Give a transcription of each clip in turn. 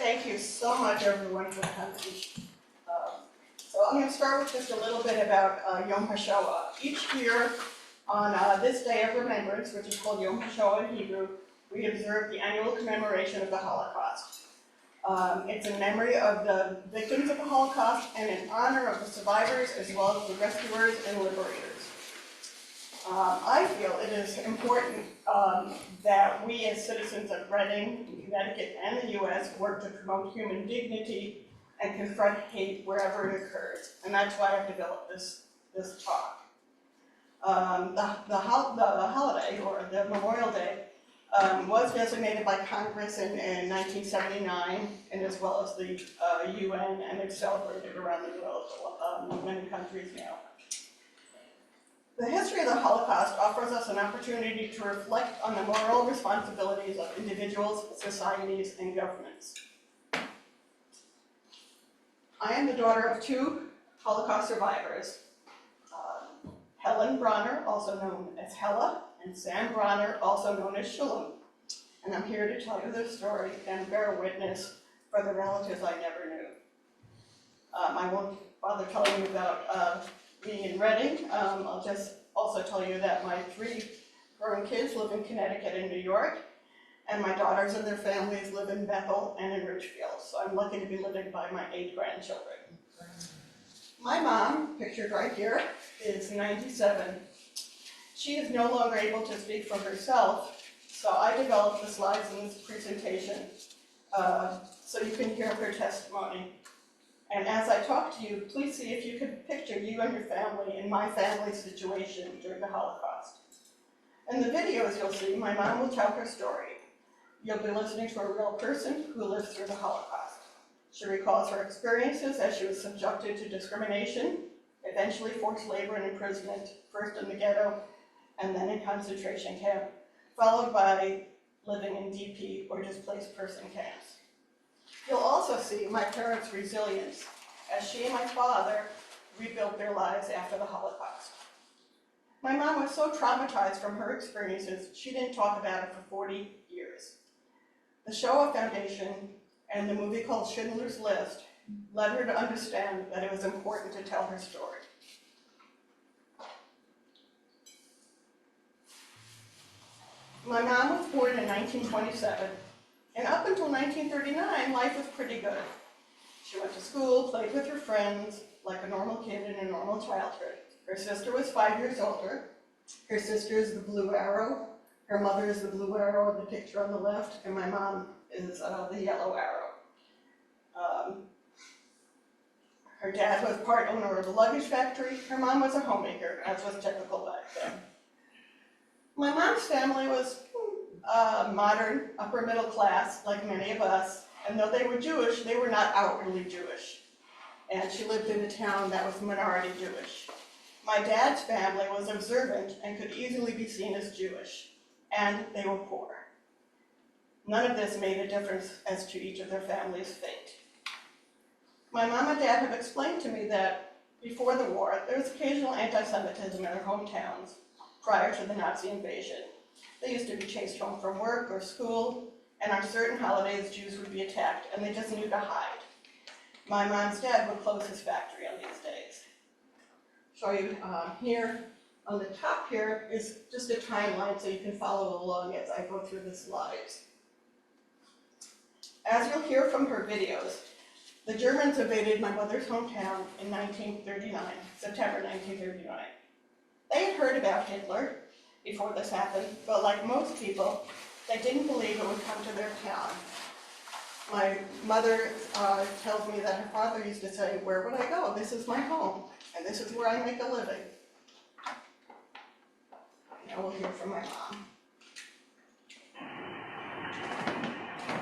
Thank you so much, everyone, for coming. So I'm going to start with just a little bit about Yom HaShoah. Each year on this day of remembrance, which is called Yom HaShoah in Hebrew, we observe the annual commemoration of the Holocaust. It's in memory of the victims of the Holocaust and in honor of the survivors as well as the rescuers and liberators. I feel it is important that we as citizens of Reading, Connecticut, and the U.S. work to promote human dignity and confront hate wherever it occurs. And that's why I've developed this talk. The holiday, or the Memorial Day, was designated by Congress in 1979, and as well as the UN, and it's celebrated around the world, many countries now. The history of the Holocaust offers us an opportunity to reflect on the moral responsibilities of individuals, societies, and governments. I am the daughter of two Holocaust survivors, Helen Bronner, also known as Hella, and Sam Bronner, also known as Shalom. And I'm here to tell you their story and bear witness for the relatives I never knew. I won't bother telling you about being in Reading. I'll just also tell you that my three grown kids live in Connecticut and New York, and my daughters and their families live in Bethel and in Ridgefield, so I'm lucky to be living by my 8 grandchildren. My mom, pictured right here, is 97. She is no longer able to speak for herself, so I developed the slides in this presentation so you can hear her testimony. And as I talk to you, please see if you can picture you and your family in my family's situation during the Holocaust. In the videos you'll see, my mom will tell her story. You'll be listening to a real person who lived through the Holocaust. She recalls her experiences as she was subjected to discrimination, eventually forced labor and imprisonment, first in the ghetto and then in concentration camp, followed by living in DP or displaced person camps. You'll also see my parents' resilience as she and my father rebuilt their lives after the Holocaust. My mom was so traumatized from her experiences, she didn't talk about it for 40 years. The Shoah Foundation and the movie called Schindler's List led her to understand that it was important to tell her story. My mom was born in 1927, and up until 1939, life was pretty good. She went to school, played with her friends, like a normal kid in a normal childhood. Her sister was 5 years older. Her sister is the blue arrow. Her mother is the blue arrow in the picture on the left, and my mom is the yellow arrow. Her dad was part owner of a luggage factory. Her mom was a homemaker, as was typical back then. My mom's family was modern, upper middle class, like many of us, and though they were Jewish, they were not outwardly Jewish. And she lived in a town that was minority Jewish. My dad's family was observant and could easily be seen as Jewish, and they were poor. None of this made a difference as to each of their family's fate. My mom and dad have explained to me that before the war, there was occasional anti-Semitism in their hometowns prior to the Nazi invasion. They used to be chased home from work or school, and on certain holidays, Jews would be attacked, and they just knew to hide. My mom's dad would close his factory on these days. Show you here, on the top here is just a timeline so you can follow along as I go through the slides. As you'll hear from her videos, the Germans invaded my mother's hometown in 1939, September 1939. They had heard about Hitler before this happened, but like most people, they didn't believe it would come to their town. My mother tells me that her father used to say, "Where would I go? This is my home, and this is where I make a living." Now we'll hear from my mom.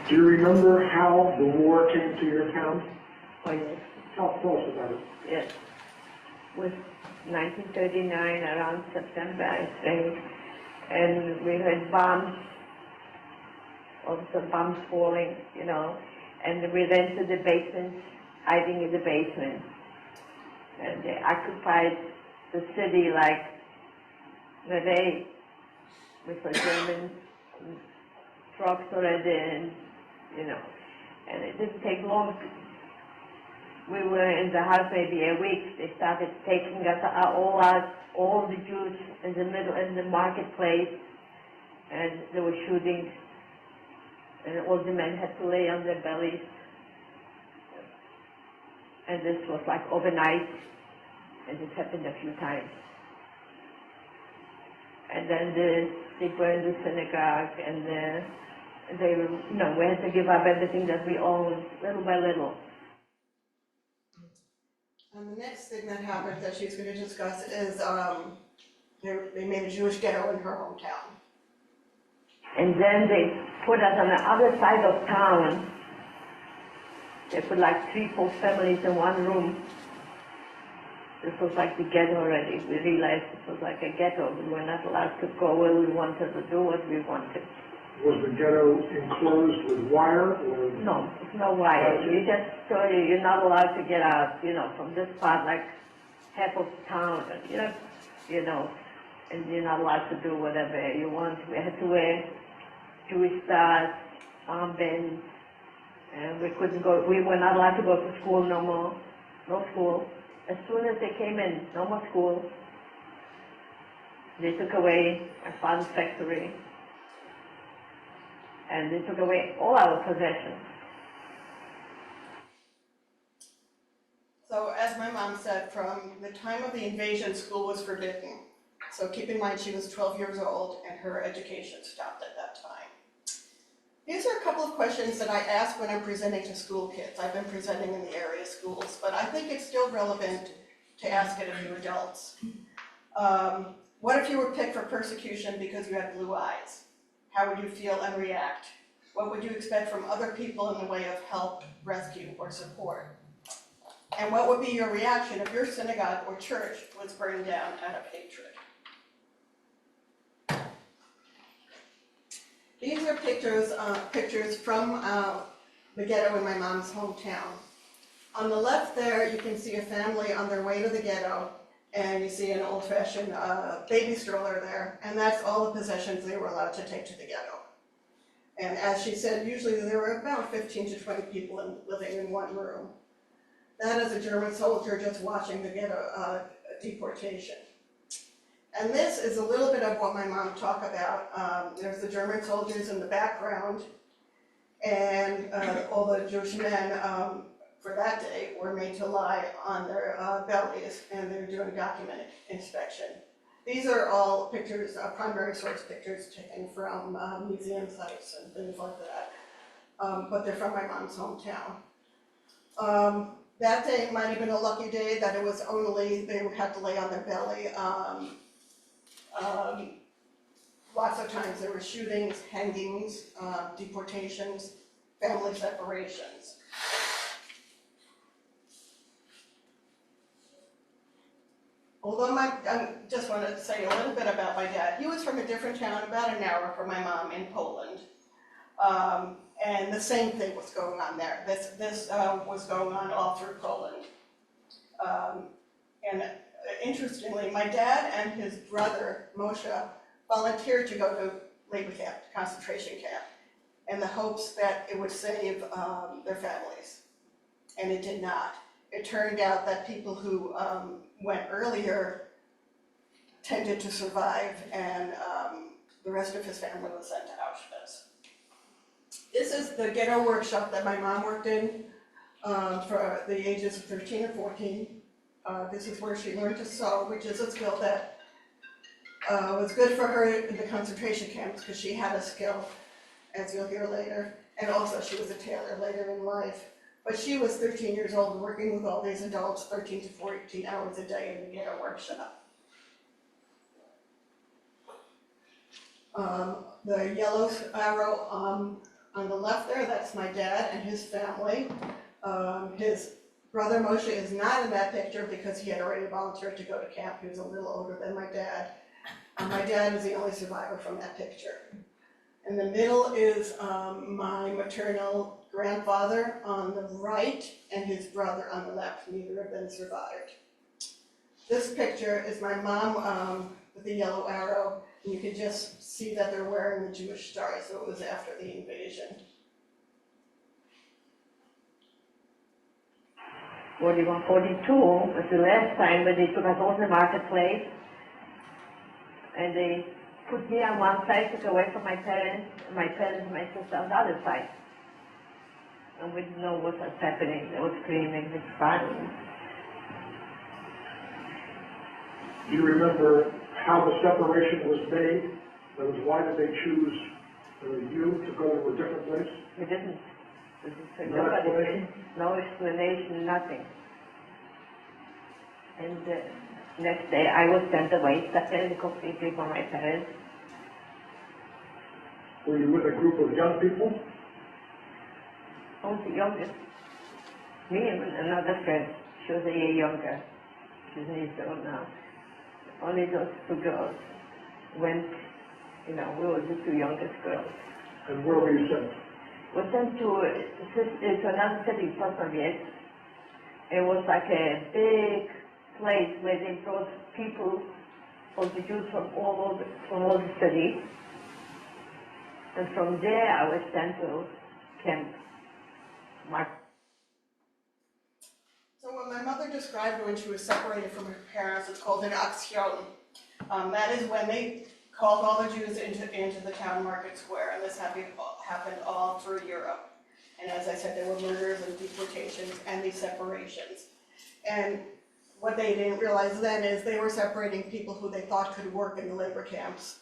Do you remember how the war came to your town? Oh, yes. Tell us about it. Yes. With 1939, around September, I think, and we heard bombs, also bombs falling, you know, and we went to the basement, hiding in the basement. And they occupied the city like the day with the German trucks already, and, you know. And it didn't take long. We were in the house maybe a week. They started taking us all out, all the Jews in the middle, in the marketplace, and there were shootings, and all the men had to lay on their bellies. And this was like overnight, and it happened a few times. And then they burned the synagogue, and they, we had to give up everything that we owned, little by little. And the next thing that happened that she's going to discuss is they made a Jewish ghetto in her hometown. And then they put us on the other side of town. They put like 3-4 families in one room. This was like the ghetto already. We realized it was like a ghetto. We were not allowed to go where we wanted to do what we wanted. Was the ghetto enclosed with wire or? No, it's no wire. You just told you're not allowed to get out, from this part, like half of town, and and you're not allowed to do whatever you want. We had to wear Jewish stars, armbands, and we were not allowed to go to school no more, no school. As soon as they came in, no more school. They took away my father's factory, and they took away all our possessions. So as my mom said, from the time of the invasion, school was forbidden. So keep in mind she was 12 years old and her education stopped at that time. These are a couple of questions that I ask when I'm presenting to school kids. I've been presenting in the area schools, but I think it's still relevant to ask it of you adults. What if you were picked for persecution because you had blue eyes? How would you feel and react? What would you expect from other people in the way of help, rescue, or support? And what would be your reaction if your synagogue or church was burned down out of hatred? These are pictures from the ghetto in my mom's hometown. On the left there, you can see a family on their way to the ghetto, and you see an old-fashioned baby stroller there, and that's all the possessions they were allowed to take to the ghetto. And as she said, usually there were about 15 to 20 people living in one room. That is a German soldier just watching the ghetto deportation. And this is a little bit of what my mom talked about. There's the German soldiers in the background, and all the Jewish men for that day were made to lie on their bellies, and they're doing document inspection. These are all pictures, primary source pictures taken from museum sites and things like that, but they're from my mom's hometown. That day might have been a lucky day that it was only, they had to lay on their belly. Lots of times there were shootings, hangings, deportations, family separations. Although I just want to say a little bit about my dad. He was from a different town, about an hour from my mom in Poland. And the same thing was going on there. This was going on all through Poland. And interestingly, my dad and his brother, Moshe, volunteered to go to labor camp, concentration camp, in the hopes that it would save their families. And it did not. It turned out that people who went earlier tended to survive, and the rest of his family was sent to Auschwitz. This is the ghetto workshop that my mom worked in for the ages of 13 and 14. This is where she learned to sew, which is a skill that was good for her in the concentration camps because she had a skill, as you'll hear later, and also she was a tailor later in life. But she was 13 years old working with all these adults 13 to 14 hours a day in the ghetto workshop. The yellow arrow on the left there, that's my dad and his family. His brother Moshe is not in that picture because he had already volunteered to go to camp. He was a little older than my dad. My dad is the only survivor from that picture. In the middle is my maternal grandfather on the right and his brother on the left. Neither of them survived. This picture is my mom with the yellow arrow, and you can just see that they're wearing the Jewish stars, so it was after the invasion. 41, 42 was the last time when they took us over the marketplace, and they put me on one side, took away from my parents, and my sister on the other side. And we didn't know what was happening. They were screaming, with violence. Do you remember how the separation was made? In other words, why did they choose you to go to a different place? We didn't. No explanation? No explanation, nothing. And next day I was sent away, separated completely from my parents. Were you with a group of young people? I was the youngest. Me and another friend. She was a year younger. She's in Israel now. Only those two girls went, we were the two youngest girls. And where were you sent? We were sent to another city, Soviet. It was like a big place where they brought people, all the Jews from all the city. And from there I was sent to camp. So what my mother described when she was separated from her parents, it's called an aktion. That is when they called all the Jews into the town market square, and this happened all through Europe. And as I said, there were murders and deportations and these separations. And what they didn't realize then is they were separating people who they thought could work in the labor camps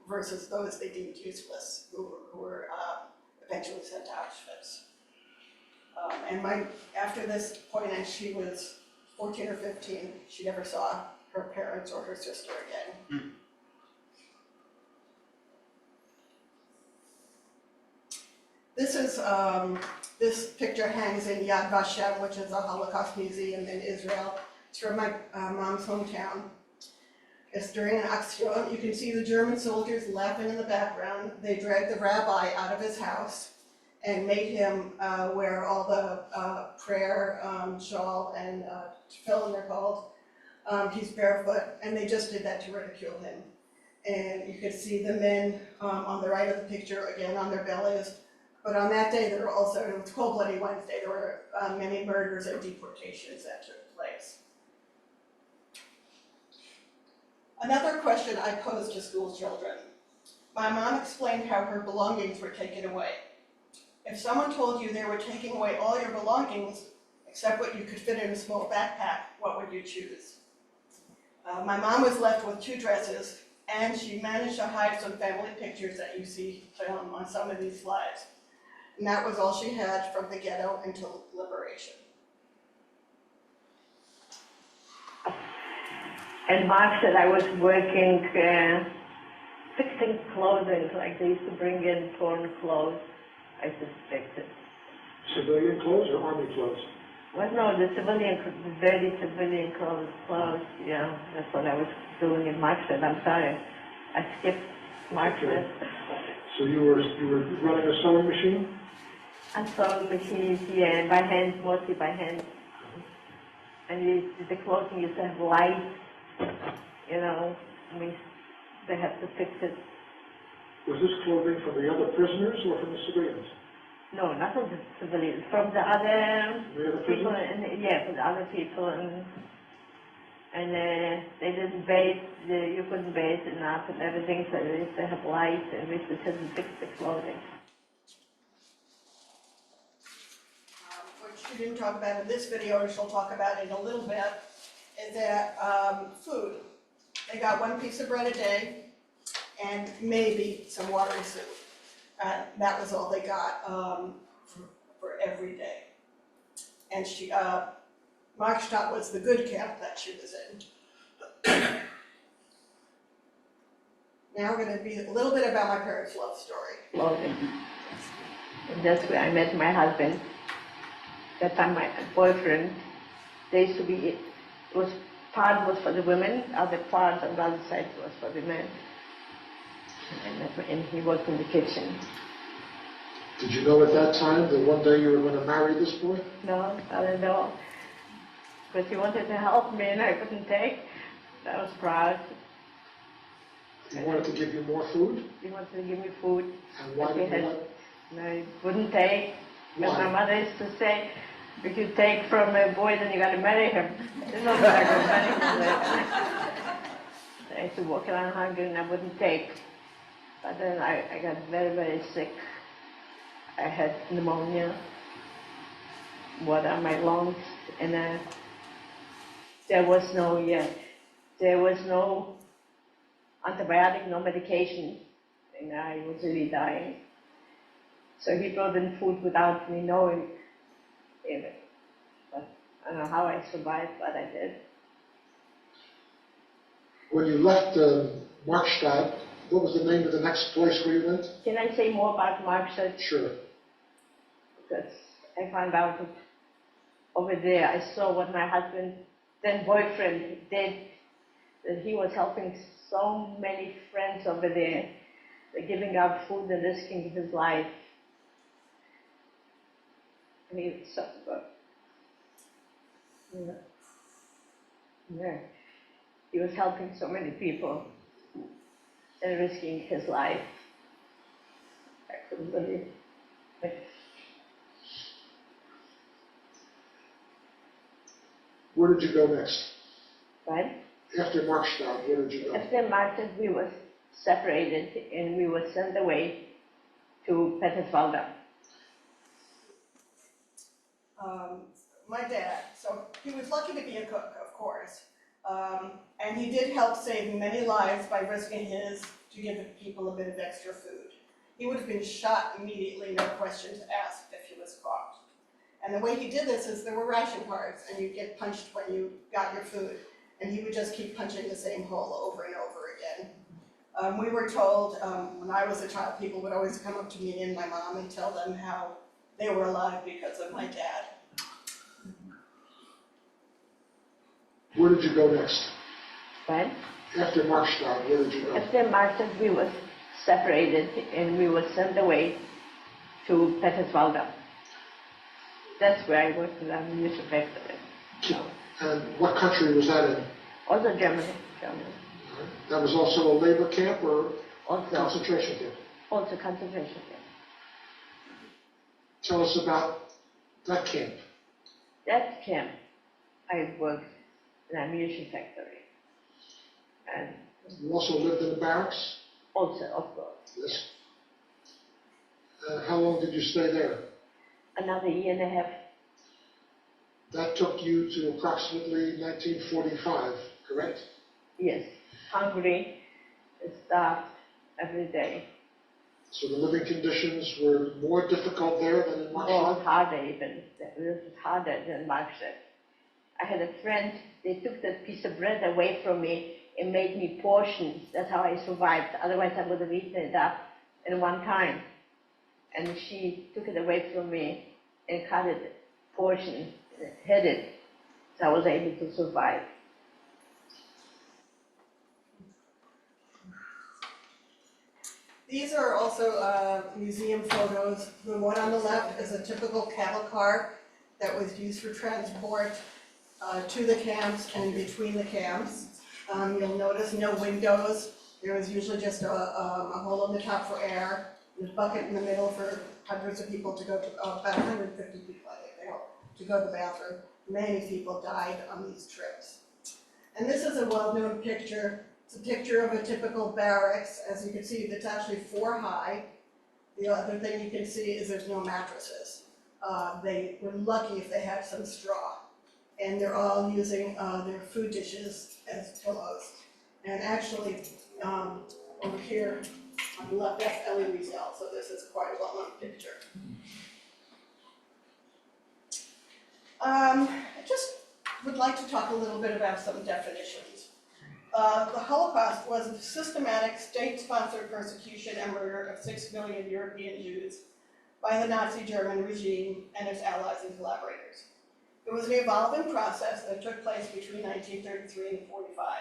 versus those they deemed useless, who were eventually sent to Auschwitz. And after this point, and she was 14 or 15, she never saw her parents or her sister again. This picture hangs in Yad Vashem, which is a Holocaust museum in Israel. It's from my mom's hometown. It's during an aktion. You can see the German soldiers laughing in the background. They dragged the rabbi out of his house and made him wear all the prayer shawl and tefillin, they're called. He's barefoot, and they just did that to ridicule him. And you could see the men on the right of the picture, again on their bellies. But on that day, there were also, it was called Bloody Wednesday, there were many murders and deportations that took place. Another question I posed to school children. My mom explained how her belongings were taken away. If someone told you they were taking away all your belongings, except what you could fit in a small backpack, what would you choose? My mom was left with 2 dresses, and she managed to hide some family pictures that you see on some of these slides. And that was all she had from the ghetto until liberation. And Mark said I was working fixing clothing, like they used to bring in torn clothes, I suspected. Civilian clothes or army clothes? Well, no, the very civilian clothes, yeah, that's what I was doing in Markstead. I'm sorry, I skipped Markstead. So you were running a sewing machine? And sewing machines, yeah, by hand, mostly by hand. And the clothing used to have light, they had to fix it. Was this clothing from the other prisoners or from the civilians? No, not from the civilians, from the other people, from the other people, and they didn't bathe, you couldn't bathe enough and everything, so they used to have light, and we used to sit and fix the clothing. What she didn't talk about in this video, and she'll talk about in a little bit, is that food. They got 1 piece of bread a day, and maybe some watery soup. That was all they got for every day. And Markstadt was the good camp that she was in. Now we're going to be a little bit about my parents' love story. Clothing. And that's where I met my husband. That time my boyfriend, they used to be, part was for the women, other part on the other side was for the men. And he worked in the kitchen. Did you know at that time that one day you were going to marry this boy? No, I didn't know. Because he wanted to help me and I couldn't take. I was proud. He wanted to give you more food? He wanted to give me food. And why did he want? No, he wouldn't take. Because my mother used to say, If you take from a boy, then you gotta marry him. It's not that I could marry him. I used to walk around hungry and I wouldn't take. But then I got very, very sick. I had pneumonia, water on my lungs, and there was no antibiotic, no medication, and I was really dying. So he brought in food without me knowing it. But I don't know how I survived, but I did. When you left Markstad, what was the name of the next place where you went? Can I say more about Markstad? Sure. Because I found out that over there, I saw what my husband, then boyfriend, did, that he was helping so many friends over there. They're giving out food and risking his life. And he was so good. Yeah. He was helping so many people and risking his life. I couldn't believe it. Where did you go next? Right? After Markstad, where did you go? After Markstad, we were separated and we were sent away to Peterswalda. My dad, so he was lucky to be a cook, of course. And he did help save many lives by risking his to give people a bit of extra food. He would have been shot immediately, no questions asked, if he was caught. And the way he did this is there were ration cards, and you'd get punched when you got your food, and he would just keep punching the same hole over and over again. We were told, when I was a child, people would always come up to me and my mom and tell them how they were alive because of my dad. Where did you go next? Right? After Markstad, where did you go? After Markstad, we were separated and we were sent away to Peterswalda. That's where I worked in the music factory. So, And what country was that in? also Germany. That was also a labor camp or Also, concentration camp? also concentration camp. Tell us about that camp. That camp, I worked in a music factory. And You also lived in the barracks? also, of course, Yes. How long did you stay there? another year and a half. That took you to approximately 1945, correct? Yes, hungry, starved every day. So the living conditions were more difficult there than in Or Markstad? harder even, it was harder than Markstad. I had a friend, they took that piece of bread away from me and made me portions. That's how I survived. Otherwise I would have eaten it up in one time. And she took it away from me and cut it portion, hid it. So I was able to survive. These are also museum photos. The one on the left is a typical cattle car that was used for transport to the camps and between the camps. You'll notice no windows. There was usually just a hole in the top for air, and a bucket in the middle for hundreds of people to go to, about 150 people, I think they hope, to go to the bathroom. Many people died on these trips. And this is a well-known picture. It's a picture of a typical barracks. As you can see, it's actually 4 high. The other thing you can see is there's no mattresses. They were lucky if they had some straw. And they're all using their food dishes as pillows. And actually, over here on the left, that's Elie Wiesel, so this is quite a well-known picture. I just would like to talk a little bit about some definitions. The Holocaust was a systematic state-sponsored persecution and murder of 6 million European Jews by the Nazi German regime and its allies and collaborators. It was an evolving process that took place between 1933 and 1945.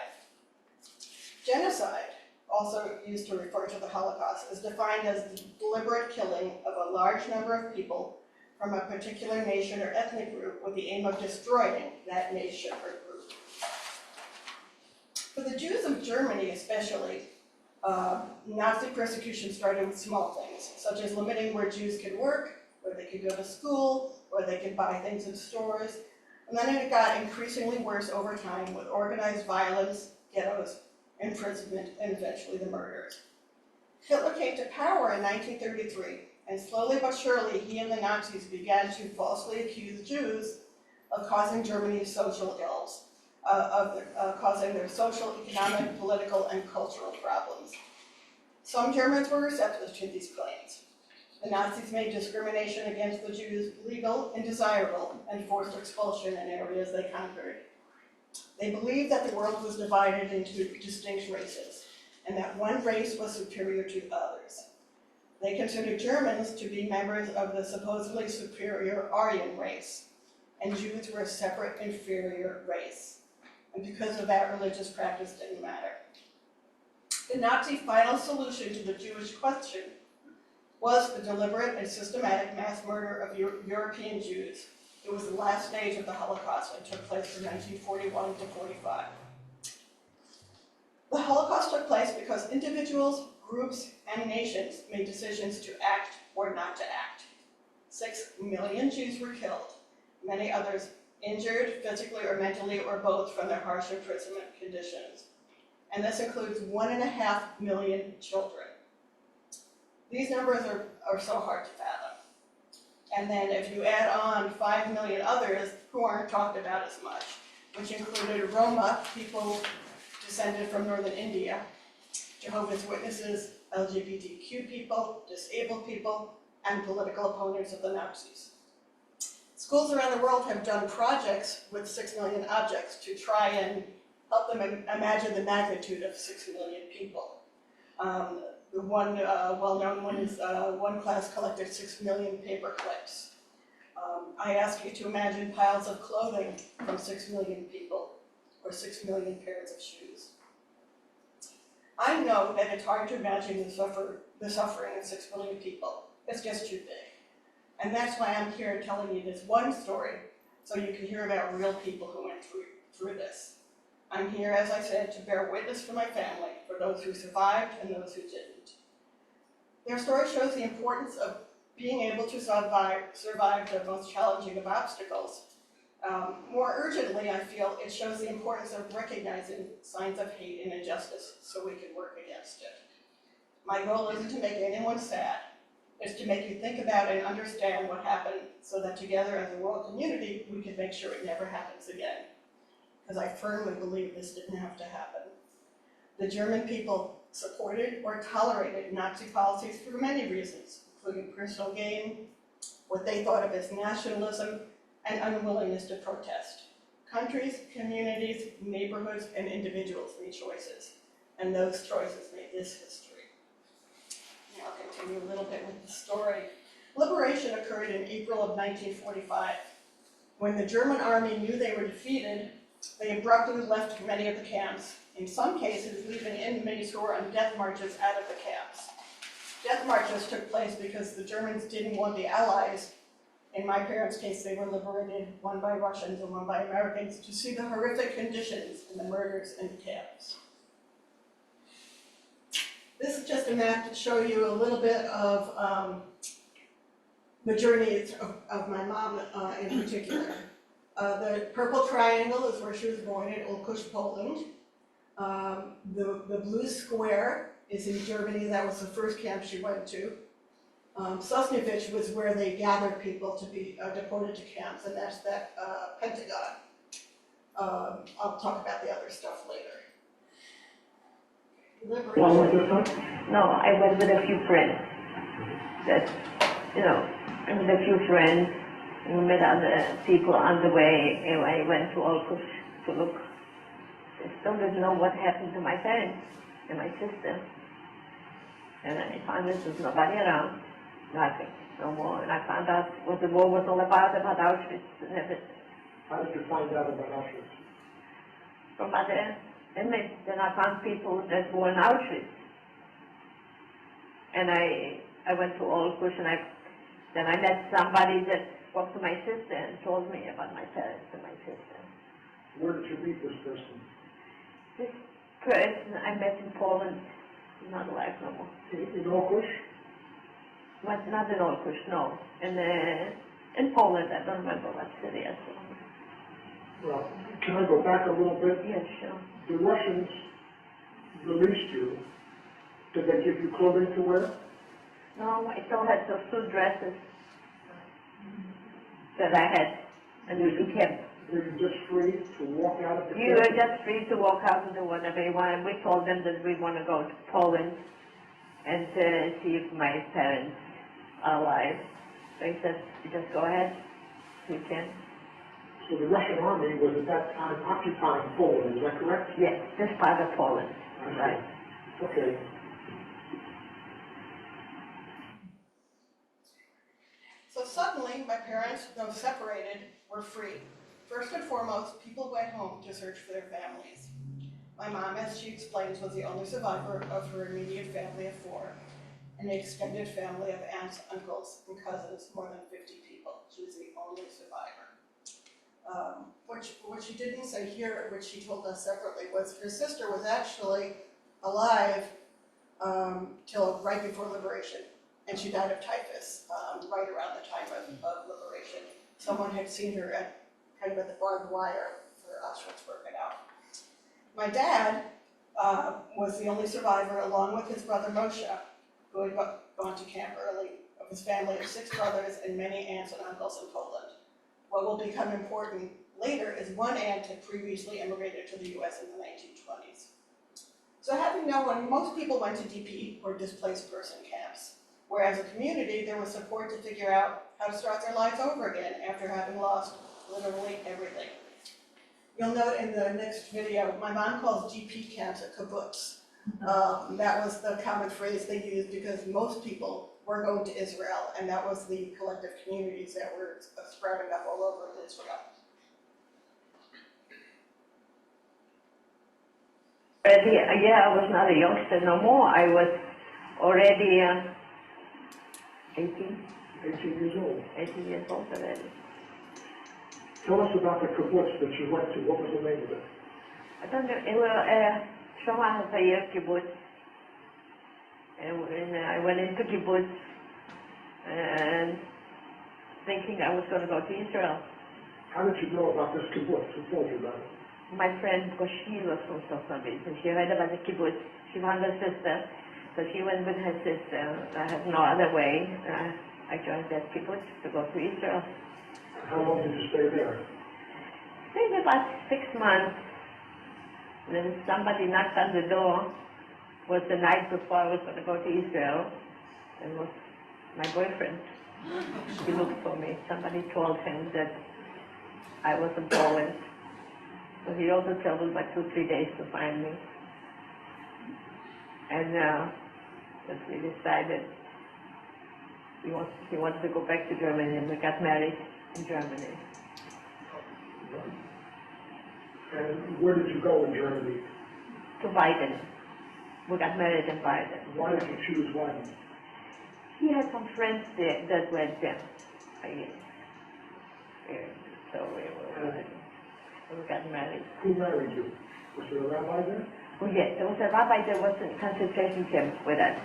Genocide, also used to refer to the Holocaust, is defined as the deliberate killing of a large number of people from a particular nation or ethnic group with the aim of destroying that nation or group. For the Jews of Germany especially, Nazi persecution started with small things, such as limiting where Jews could work, where they could go to school, or they could buy things in stores. And then it got increasingly worse over time with organized violence, ghettos, imprisonment, and eventually the murders. Hitler came to power in 1933, and slowly but surely he and the Nazis began to falsely accuse Jews of causing Germany's social ills, causing their social, economic, political, and cultural problems. Some Germans were receptive to these claims. The Nazis made discrimination against the Jews legal and desirable and forced expulsion in areas they conquered. They believed that the world was divided into distinct races, and that one race was superior to others. They considered Germans to be members of the supposedly superior Aryan race, and Jews were a separate, inferior race. And because of that, religious practice didn't matter. The Nazi final solution to the Jewish question was the deliberate and systematic mass murder of European Jews. It was the last stage of the Holocaust and took place from 1941 to 45. The Holocaust took place because individuals, groups, and nations made decisions to act or not to act. 6 million Jews were killed, many others injured physically or mentally or both from their harsh imprisonment conditions. And this includes 1.5 million children. These numbers are so hard to fathom. And then if you add on 5 million others who aren't talked about as much, which included Roma, people descended from northern India, Jehovah's Witnesses, LGBTQ people, disabled people, and political opponents of the Nazis. Schools around the world have done projects with 6 million objects to try and help them imagine the magnitude of 6 million people. The one well-known one is one class collected 6 million paper clips. I ask you to imagine piles of clothing from 6 million people, or 6 million pairs of shoes. I know that it's hard to imagine the suffering of 6 million people. It's just too big. And that's why I'm here telling you this one story, so you can hear about real people who went through this. I'm here, as I said, to bear witness for my family, for those who survived and those who didn't. Their story shows the importance of being able to survive the most challenging of obstacles. More urgently, I feel it shows the importance of recognizing signs of hate and injustice so we can work against it. My goal isn't to make anyone sad. It's to make you think about and understand what happened so that together as a world community, we can make sure it never happens again. Because I firmly believe this didn't have to happen. The German people supported or tolerated Nazi policies for many reasons, including personal gain, what they thought of as nationalism, and unwillingness to protest. Countries, communities, neighborhoods, and individuals made choices, and those choices made this history. Now I'll continue a little bit with the story. Liberation occurred in April of 1945. When the German army knew they were defeated, they abruptly left many of the camps, in some cases leaving inmates who were on death marches out of the camps. Death marches took place because the Germans didn't want the Allies, in my parents' case they were liberated, one by Russians and one by Americans, to see the horrific conditions and the murders in the camps. This is just a map to show you a little bit of the journeys of my mom in particular. The purple triangle is where she was born in Olkusz, Poland. The blue square is in Germany. That was the first camp she went to. Sosnowiec was where they gathered people to be deported to camps, and that's that Pentagon. I'll talk about the other stuff later. One with this one? No, I went with a few friends. That, with a few friends. We met other people on the way, and I went to Olkusz to look. I still didn't know what happened to my parents and my sister. And I found there's nobody around, nothing, no more. And I found out what the war was all about Auschwitz and everything. How did you find out about Auschwitz? From other inmates, then I found people that were in Auschwitz. And I went to Olkusz, and then I met somebody that spoke to my sister and told me about my parents and my sister. Where did you meet this person? This person I met in Poland, not alive no more. In Olkusz? Not in Olkusz, no. In In Poland, I don't remember what city I saw. Well, can I go back a little bit? Yeah, sure. The Russians released you. Did they give you clothing to wear? No, I still had those 2 dresses that I had, and we kept. Were you just free to walk out of the You were just free to walk out and do whatever you want. We told them that we want to go to Poland and see if my parents are alive. They said, just go ahead, you can. So the Russian army was at that time occupying Poland, is that correct? Yes, this part of Poland, right. Okay. So suddenly, my parents, though separated, were free. First and foremost, people went home to search for their families. My mom, as she explains, was the only survivor of her immediate family of 4, and an extended family of aunts, uncles, and cousins, more than 50 people. She was the only survivor. What she didn't say here, which she told us separately, was her sister was actually alive till right before liberation, and she died of typhus right around the time of liberation. Someone had seen her at kind of at the barbed wire for Auschwitz working out. My dad was the only survivor, along with his brother Moshe, who had gone to camp early, of his family of 6 brothers and many aunts and uncles in Poland. What will become important later is one aunt had previously immigrated to the US in the 1920s. So having no one, most people went to DP or displaced person camps, where as a community there was support to figure out how to start their lives over again after having lost literally everything. You'll note in the next video, my mom calls DP camps a kibbutz. That was the common phrase they used because most people were going to Israel, and that was the collective communities that were sprouting up all over Israel. Yeah, I was not a youngster no more. I was already 18. 18 years old. 18 years old already. Tell us about the kibbutz that you went to. What was the name of it? I don't know, it was Shoma Hazayir kibbutz. And I went into kibbutz and thinking I was going to go to Israel. How did you know about this kibbutz? Who told you about it? My friend, because she was from Sosnavitz, and she read about the kibbutz. She found her sister, so she went with her sister. I had no other way. I joined that kibbutz to go to Israel. How long did you stay there? Maybe about 6 months. Then somebody knocked on the door. It was the night before I was going to go to Israel. It was my boyfriend. He looked for me. Somebody told him that I was in Poland. So he also traveled about 2-3 days to find me. And we decided he wanted to go back to Germany, and we got married in Germany. And where did you go in Germany? To Weiden. We got married in Weiden. Why did you choose Weiden? He had some friends there that went there. So we got married. Who married you? Was there a rabbi there? Oh yes, there was a rabbi that was in concentration camp with us,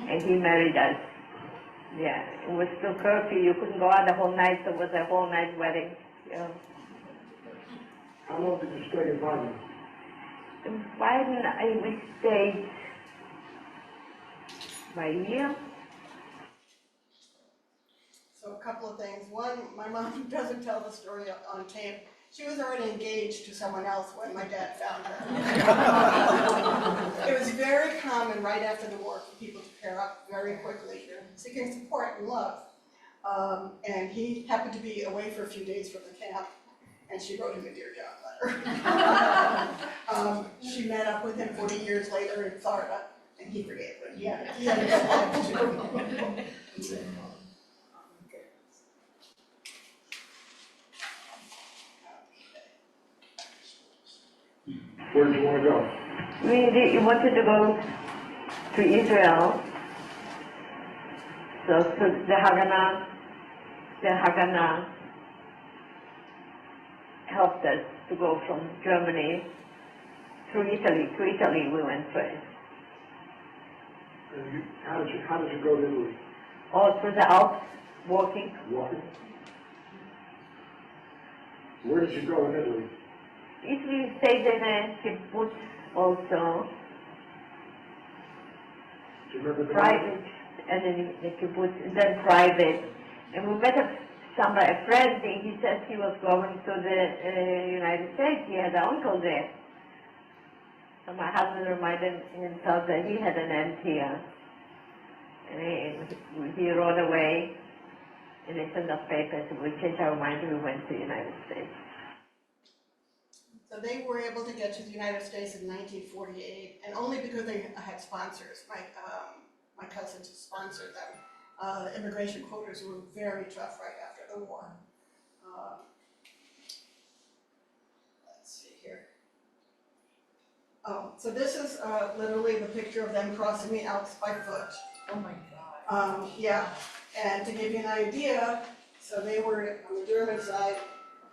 and he married us. Yeah, it was still curfew. You couldn't go out the whole night, so it was a whole night wedding. Yeah. How long did you stay in Weiden? In Weiden, we stayed by a year. So a couple of things. One, my mom doesn't tell the story on tape. She was already engaged to someone else when my dad found her. It was very common right after the war for people to pair up very quickly, seeking support and love. And he happened to be away for a few days from the camp, and she wrote him a Dear John letter. She met up with him 40 years later in Florida, and he forgave her. He had a good life too. Where did you want to go? We wanted to go to Israel. So the Haganah helped us to go from Germany through Italy. To Italy we went first. And how did you go to Italy? All through the Alps, walking. Walking? Where did you go in Italy? Italy stayed in a kibbutz also, Do you remember the private, and then the kibbutz, and then private. And we met a friend, he said he was going to the United States, he had an uncle there. So my husband reminded himself that he had an aunt here. And he rode away, and they sent us papers, and we changed our mind, and we went to the United States. So they were able to get to the United States in 1948, and only because they had sponsors. My cousins sponsored them. The immigration quotas were very tough right after the war. Let's see here. Oh, so this is literally the picture of them crossing the Alps by foot. Oh my God. Yeah, and to give you an idea, so they were on the German side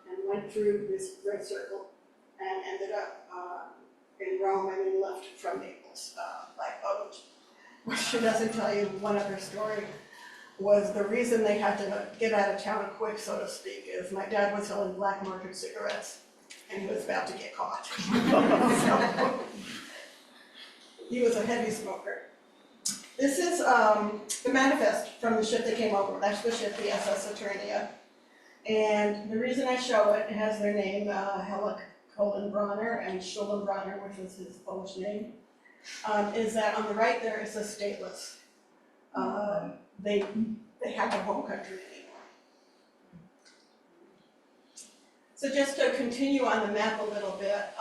and went through this red circle and ended up in Rome and then left from Naples by boat. What she doesn't tell you, one other story, was the reason they had to get out of town quick, so to speak, is my dad was selling black market cigarettes and he was about to get caught. So, he was a heavy smoker. This is the manifest from the ship that came over. That's the ship, the SS Eternia. And the reason I show it, it has their name, Hella Bronner and Schulenbronner, which was his Polish name, is that on the right there it says stateless. They had no home country anymore. So just to continue on the map a little bit,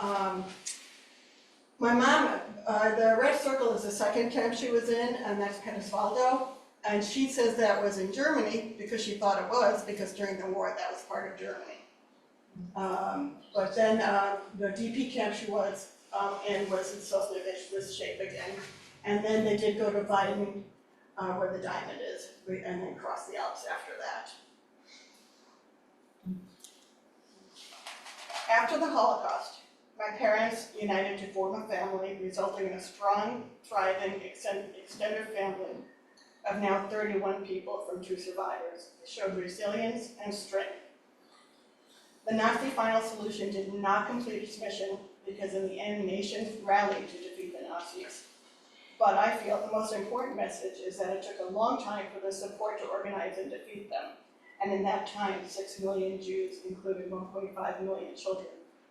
my mom, the red circle is the second camp she was in, and that's Pettiswaldo. And she says that was in Germany because she thought it was, because during the war that was part of Germany. But then the DP camp she was in was in Sosnovich, this shape again. And then they did go to Weiden, where the diamond is, and then cross the Alps after that. After the Holocaust, my parents united to form a family, resulting in a strong, thriving, extended family of now 31 people from 2 survivors. They showed resilience and strength. The Nazi final solution did not complete its mission because in the end, nations rallied to defeat the Nazis. But I feel the most important message is that it took a long time for the support to organize and defeat them. And in that time, 6 million Jews, including 1.5 million children,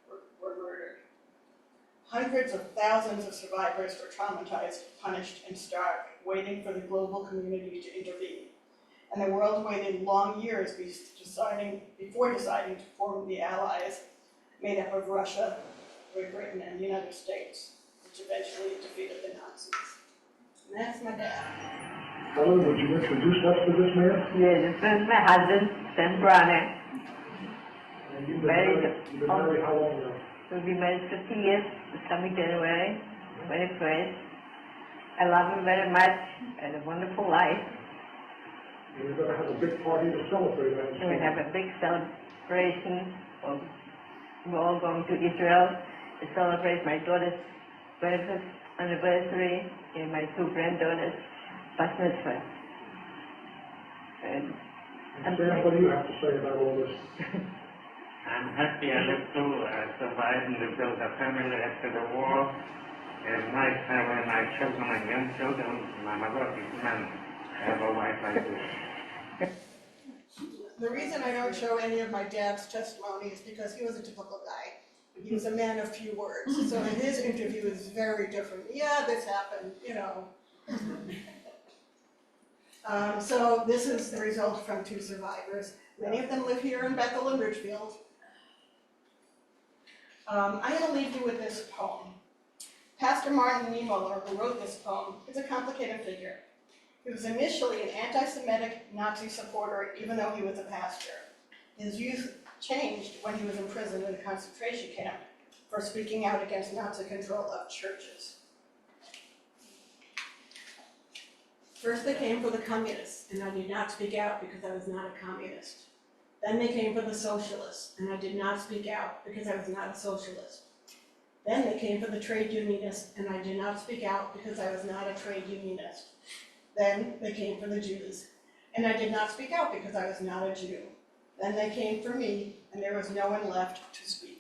were murdered. Hundreds of thousands of survivors were traumatized, punished, and starved, waiting for the global community to intervene. And the world waited long years before deciding to form the Allies, made up of Russia, Great Britain, and the United States, which eventually defeated the Nazis. And that's my dad. Helen, would you introduce us to this man? Yeah, this is my husband, Sam Brunner. And you've been married how long now? We'll be married 50 years this coming January 21st. I love him very much, and a wonderful life. And you're going to have a big party to celebrate that. And we have a big celebration. We're all going to Israel to celebrate my daughter's 25th anniversary and my 2 granddaughters' bat mitzvah. And Sam, what do you have to say about all this? I'm happy I lived to survive and to build a family after the war. And my family, my children and young children, my mother is man. I have a wife like this. The reason I don't show any of my dad's testimony is because he was a typical guy. He was a man of few words, so his interview is very different. Yeah, this happened, you know. So this is the result from 2 survivors. Many of them live here in Bethel and Ridgefield. I'm going to leave you with this poem. Pastor Martin Niemöller, who wrote this poem, is a complicated figure. He was initially an anti-Semitic Nazi supporter, even though he was a pastor. His views changed when he was imprisoned in a concentration camp for speaking out against Nazi control of churches. First they came for the communists, and I did not speak out because I was not a communist. Then they came for the socialists, and I did not speak out because I was not a socialist. Then they came for the trade unionists, and I did not speak out because I was not a trade unionist. Then they came for the Jews, and I did not speak out because I was not a Jew. Then they came for me, and there was no one left to speak.